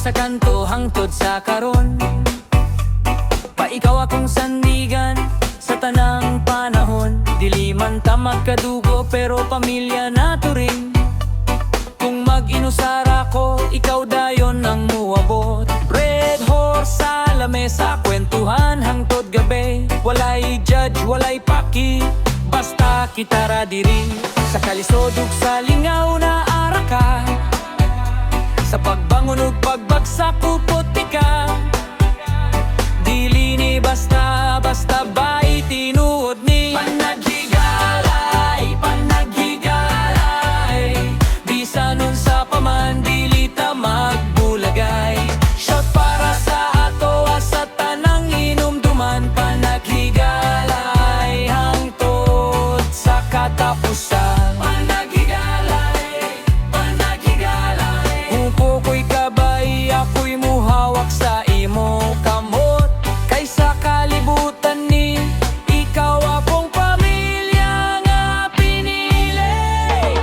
sa kanto hangtod sa karon. Ikaw akong sandigan sa tanang panahon. Dili man ta magkadugo pero pamilya nato rin. Kung mag-inusara ko, ikaw dayon ang muabot. Red horse sa lamesa, kwentuhan hangtod gabi. Walay judge, walay paki, basta kita ra diri. Sa kalisod ug sa lingaw na ara ka, sa pagbangon ug pagbagsak upot ka. Dili ni basta bay tinuod ni panaghigalay, panaghigalay. Bisan unsa pa man dili ta magbulagay. Shot para sa ato sa tanang hinumduman. Panaghigalay hangtod sa katapusan. Panaghigalay, panaghigalay. Upo ko'y kabay, ako'y muhawak sa imo kamot. Sa kalibutan ni ikaw akong pamilya nga pinili.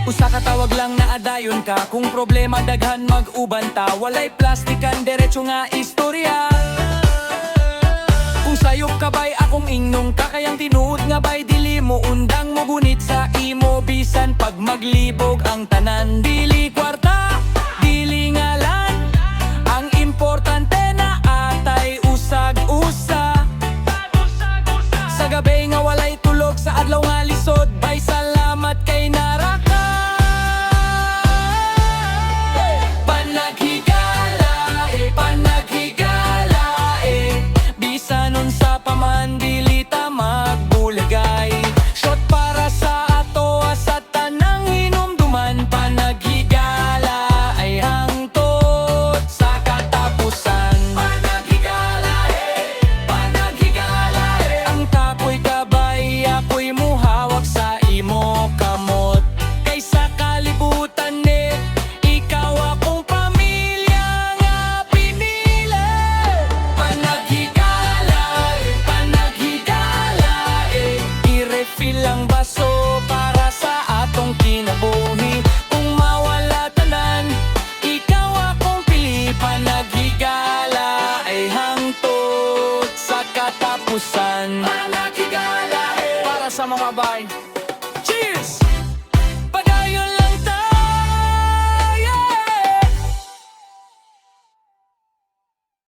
Usa ka tawag lang na adayon ka. Kung problema daghan mag-uban ta. Walay plastikan, derecho nga istorya. Kung sayop ka bay akong ingnong ka. Kayang tinuod nga bay dili mo undang mo gunit sa imo. Bisan pag maglibog ang tanan, dili kwarta